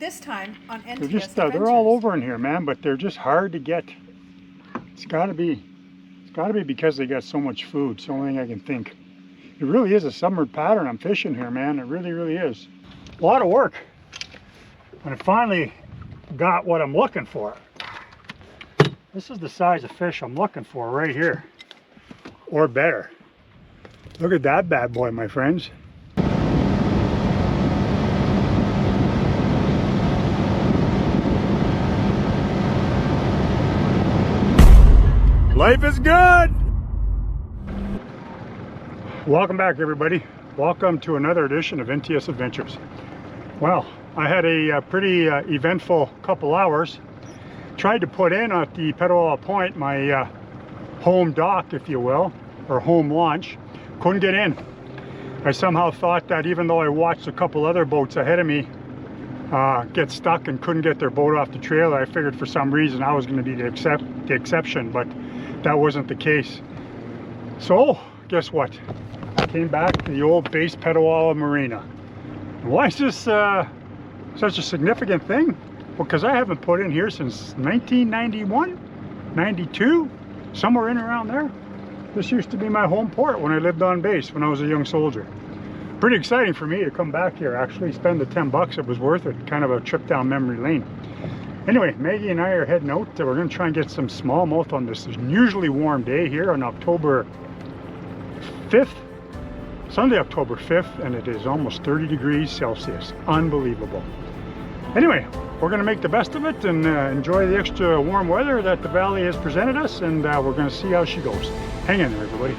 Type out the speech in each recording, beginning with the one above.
this time on NTS They're just Adventures. they're all over in here, man, but they're just hard to get. It's gotta be because they got so much food. It's the only thing I can think. It really is a summer pattern I'm fishing here, man. It really, really is. A lot of work. And I finally got what I'm looking for. This is the size of fish I'm looking for right here. Or better. Look at that bad boy, my friends. Life is good! Welcome back, everybody. Welcome to another edition of NTS Adventures. Well, I had a pretty eventful couple hours. Tried to put in at the October Point my home dock, if you will, or home launch. Couldn't get in. I somehow thought that even though I watched a couple other boats ahead of me get stuck and couldn't get their boat off the trailer, I figured for some reason I was going to be the exception, but that wasn't the case. So, guess what? I came back to the old base Petawawa Marina. Why is this such a significant thing? Because I haven't put in here since 1991, 92, somewhere in around there. This used to be my home port when I lived on base when I was a young soldier. Pretty exciting for me to come back here, actually spend the 10 bucks. It was worth it, kind of a trip down memory lane. Anyway, Maggie and I are heading out. We're going to try and get some smallmouth on this unusually warm day here on October 5th, Sunday, October 5th, and it is almost 30 degrees Celsius. Unbelievable. Anyway, we're going to make the best of it and enjoy the extra warm weather that the valley has presented us, and we're going to see how she goes. Hang in there, everybody.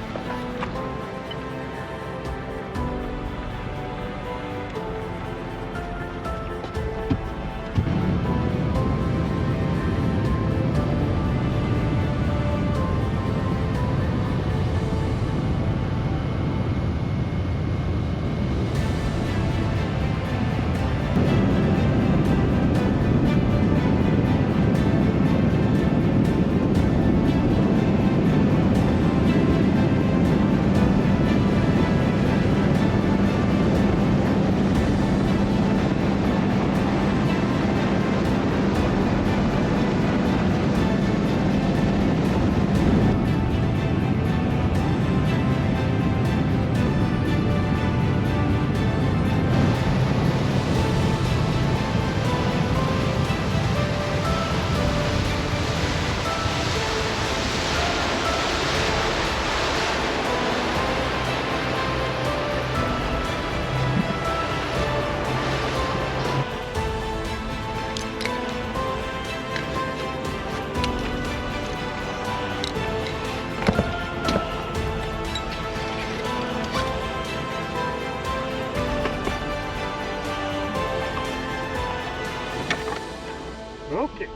Okay,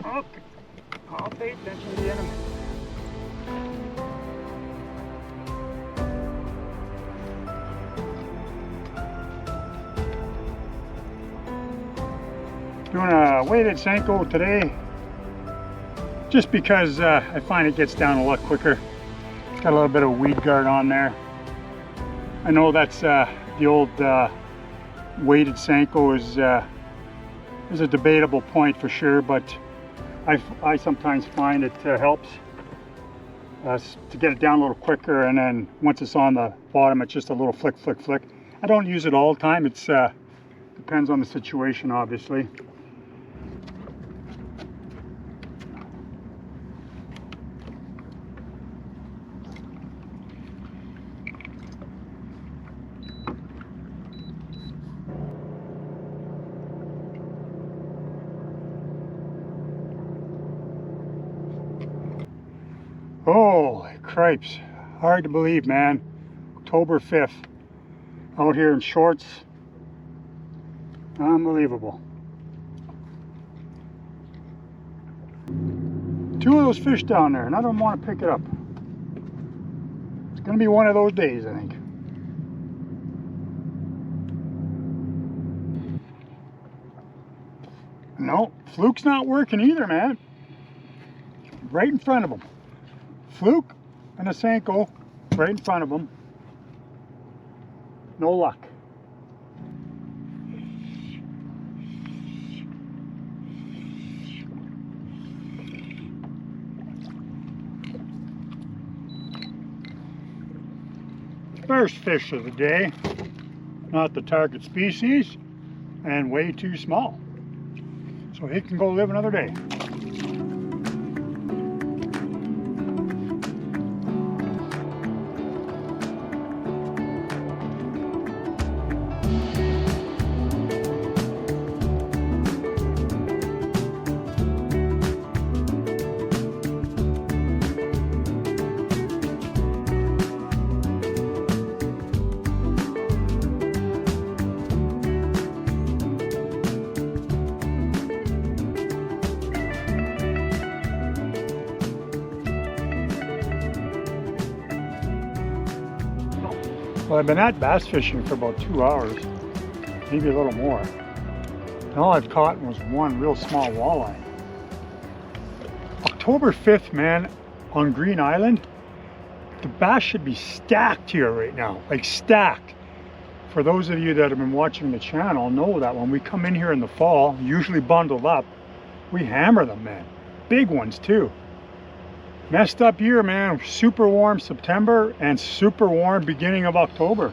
I'll pay attention to the enemy. Doing a weighted Senko today, just because I find it gets down a lot quicker. It's got a little bit of weed guard on there. I know that's the old weighted Senko is a debatable point for sure, but I sometimes find it helps to get it down a little quicker, and then once it's on the bottom, it's just a little flick, flick, flick. I don't use it all the time. It's depends on the situation, obviously. Holy cripes, hard to believe, man. October 5th, out here in shorts. Unbelievable. Two of those fish down there, and I don't want to pick it up. It's going to be one of those days, I think. No, fluke's not working either, man. Right in front of him. Fluke and a Senko right in front of him. No luck. First fish of the day, not the target species, and way too small. So he can go live another day. Well, I've been at bass fishing for about 2 hours, maybe a little more. And all I've caught was one real small walleye. October 5th, man, on Green Island, the bass should be stacked here right now, like stacked. For those of you that have been watching the channel know that when we come in here in the fall, usually bundled up, we hammer them, man. Big ones too. Messed up year, man. Super warm September and super warm beginning of October.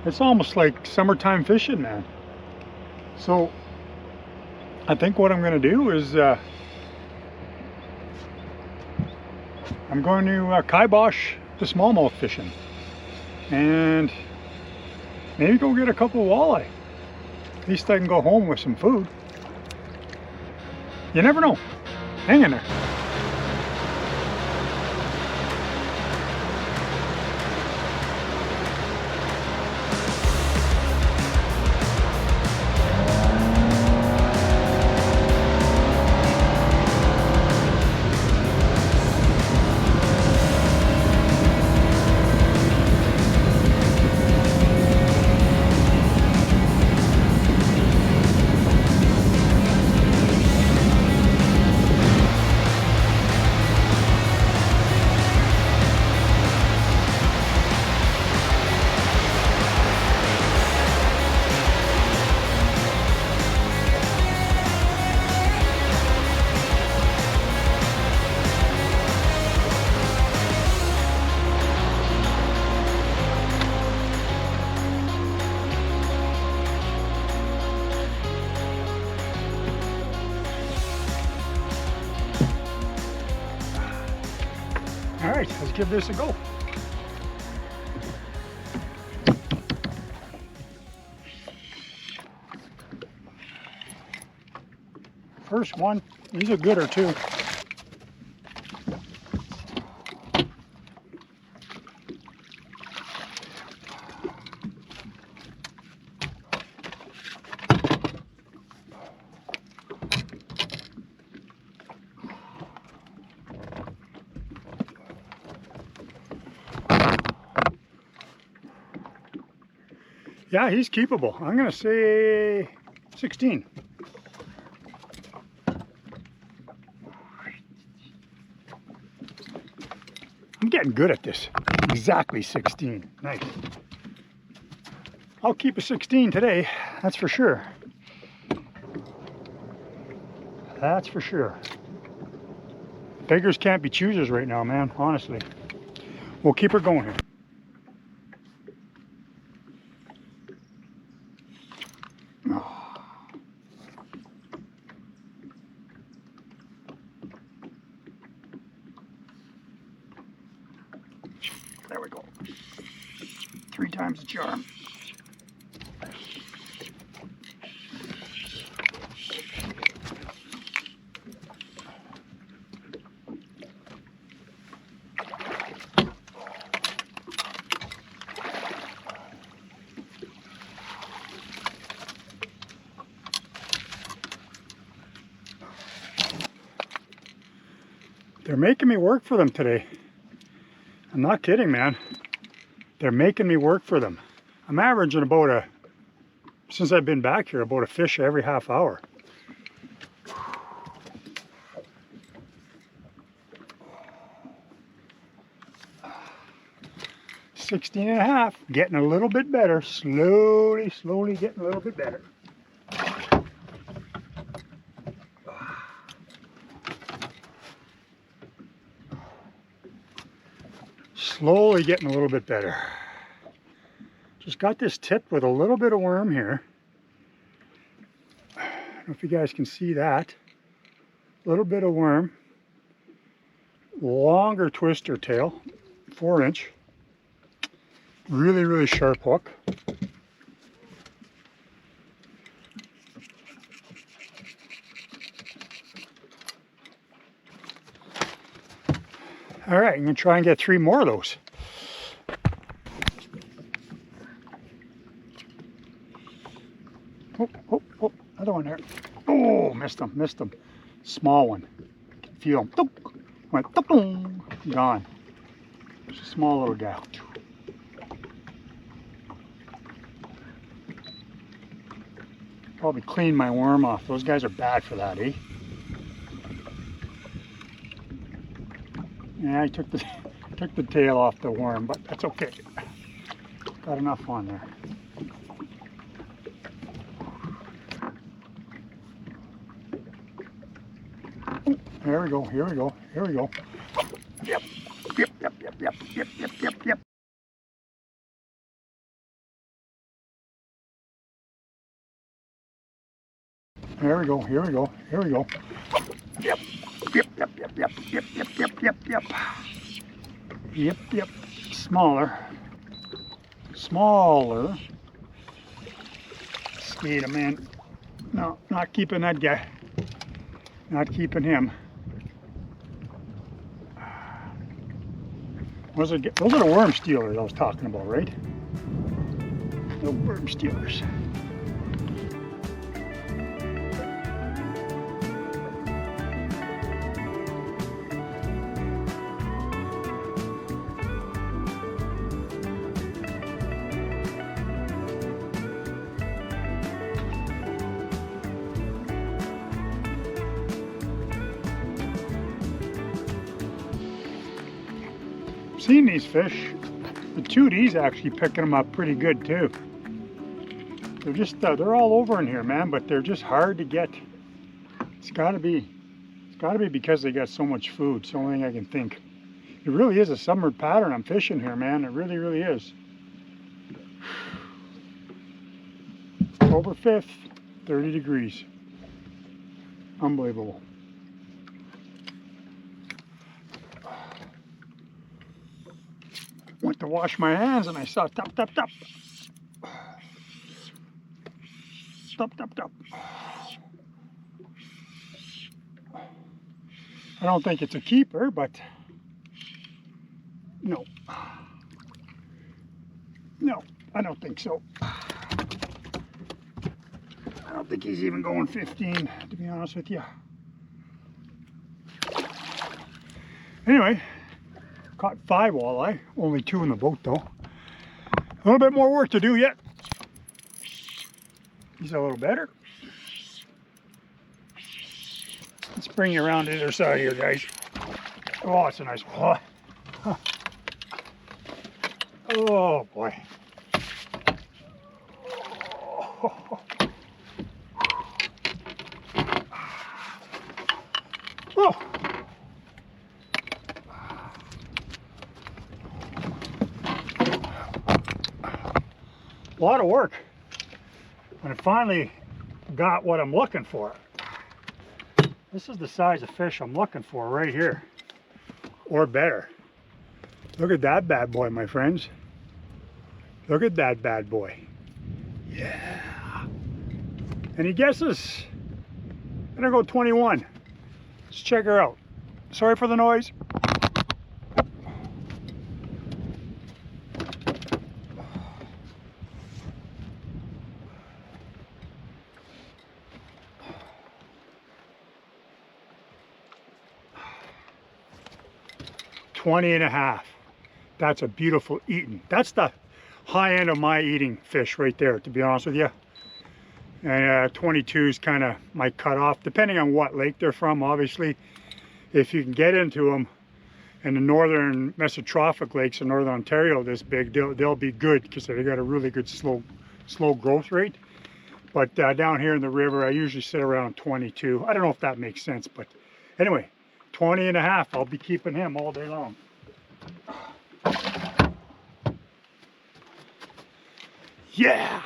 It's almost like summertime fishing, man. So I think what I'm going to do is I'm going to kibosh the smallmouth fishing and maybe go get a couple of walleye. At least I can go home with some food. You never know. Hang in there. All right, let's give this a go. First one, he's a gooder too. Yeah, he's keepable. I'm gonna say 16. I'm getting good at this. Exactly 16. Nice. I'll keep a 16 today, that's for sure. That's for sure. Beggars can't be choosers right now, man, honestly. We'll keep her going here. There we go. 3 times the charm. They're making me work for them today. I'm not kidding, man. They're making me work for them. I'm averaging about since I've been back here, about a fish every half hour. $16.5, getting a little bit better. Slowly getting a little bit better. Slowly getting a little bit better. Just got this tipped with a little bit of worm here. I don't know if you guys can see that. A little bit of worm. Longer twister tail, 4-inch. Really, really sharp hook. All right, I'm gonna try and get 3 more of those. Oh, another one there. Oh, missed him. Small one. Feel him. Went gone. Just a small little guy. Probably clean my worm off. Those guys are bad for that, eh? Yeah, I took the tail off the worm, but that's okay. Got enough on there. Here we go. Yep. Here we go. Yep. Smaller. Skate him in. No, not keeping that guy. Not keeping him. Those are the worm stealers I was talking about, right? The worm stealers. Seen these fish. The 2D's actually picking them up pretty good too. They're just they're all over in here, man, but they're just hard to get. It's gotta be because they got so much food. It's the only thing I can think. It really is a summer pattern I'm fishing here, man. It really, really is. October 5th, 30 degrees. Unbelievable. Went to wash my hands and I saw tap. I don't think it's a keeper, but no, I don't think so. I don't think he's even going 15, to be honest with you. Anyway, caught 5 walleye, only 2 in the boat though. A little bit more work to do yet. He's a little better. Let's bring you around to the other side here, guys. Oh, it's a nice one. Oh boy. Oh. A lot of work. And I finally got what I'm looking for. This is the size of fish I'm looking for right here, or better. Look at that bad boy, my friends. Look at that bad boy. Yeah. Any guesses? I'm gonna go 21. Let's check her out. Sorry for the noise. $20.5. That's a beautiful eating. That's the high end of my eating fish right there, to be honest with you. And 22 is kind of my cutoff, depending on what lake they're from. Obviously, if you can get into them in the northern mesotrophic lakes in northern Ontario this big, they'll be good because they got a really good slow growth rate. But down here in the river, I usually sit around 22. I don't know if that makes sense, but anyway, 20.5. I'll be keeping him all day long. Yeah!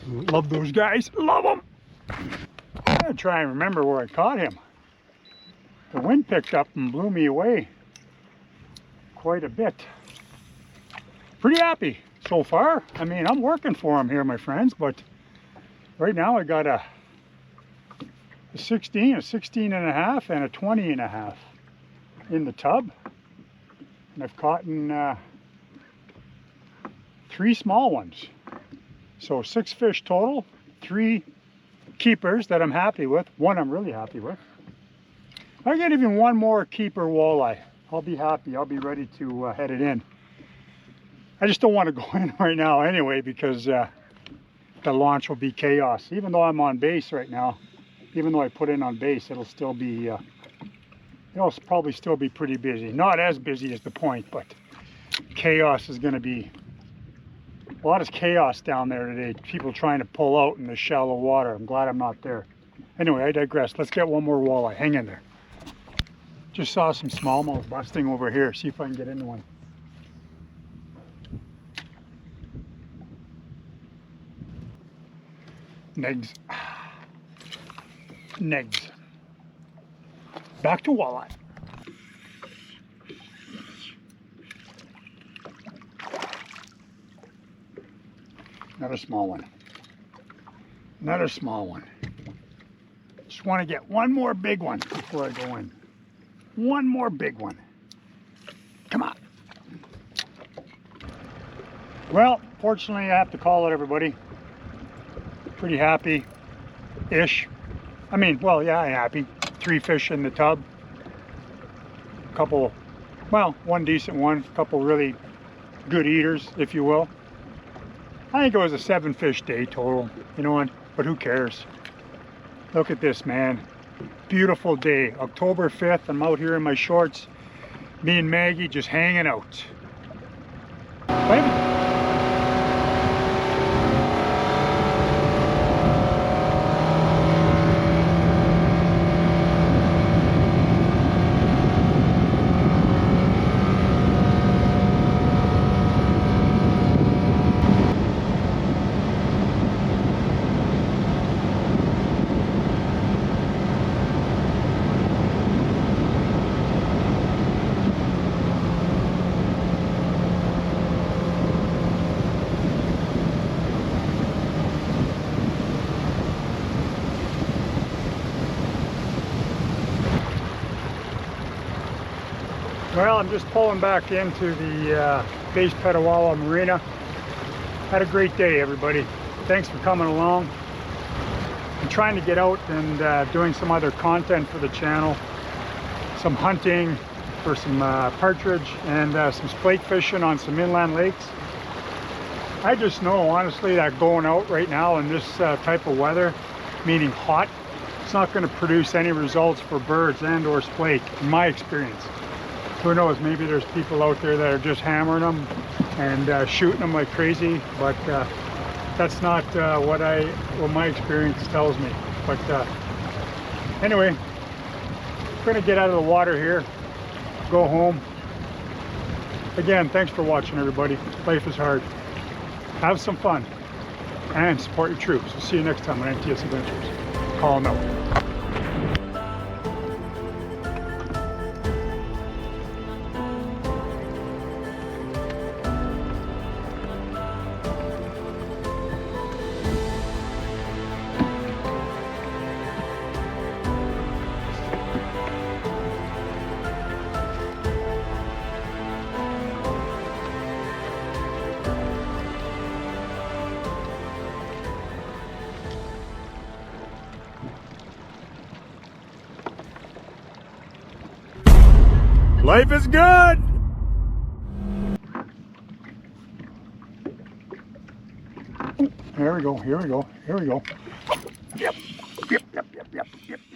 Love those guys. Love them! I'm gonna try and remember where I caught him. The wind picked up and blew me away quite a bit. Pretty happy so far. I mean, I'm working for him here, my friends, but right now I got a 16, a 16 and a half, and a 20 and a half in the tub. And I've caught in 3 small ones. So 6 fish total, 3 keepers that I'm happy with. 1 I'm really happy with. I get even 1 more keeper walleye. I'll be happy. I'll be ready to head it in. I just don't want to go in right now anyway, because the launch will be chaos. Even though I'm on base right now, even though I put in on base, it'll still be, it'll probably still be pretty busy. Not as busy as the point, but chaos is going to be, a lot of chaos down there today. People trying to pull out in the shallow water. I'm glad I'm not there. Anyway, I digress. Let's get 1 more walleye. Hang in there. Just saw some smallmouth busting over here. See if I can get into one. Negs. Negs. Back to walleye. Another small one. Another small one. Just want to get 1 more big one before I go in. 1 more big one. Come on. Well, fortunately I have to call it, everybody. Pretty happy-ish. I mean, well, yeah, I'm happy. 3 fish in the tub. A couple, well, 1 decent one. A couple really good eaters, if you will. I think it was a 7 fish day total, you know what? But who cares? Look at this, man. Beautiful day, October 5th. I'm out here in my shorts. Me and Maggie just hanging out. Well, I'm just pulling back into the Base Petawawa Marina. Had a great day, everybody. Thanks for coming along. I'm trying to get out and doing some other content for the channel. Some hunting for some partridge and some splake fishing on some inland lakes. I just know, honestly, that going out right now in this type of weather, meaning hot, it's not going to produce any results for birds and or splake, in my experience. Who knows, maybe there's people out there that are just hammering them and shooting them like crazy, but that's not what my experience tells me. But anyway, I'm gonna get out of the water here, go home. Again, thanks for watching, everybody. Life is hard. Have some fun and support your troops. We'll see you next time on NTS Adventures. Colin out. Life is good! Here we go, here we go, here we go. Yep, yep, yep, yep, yep, yep.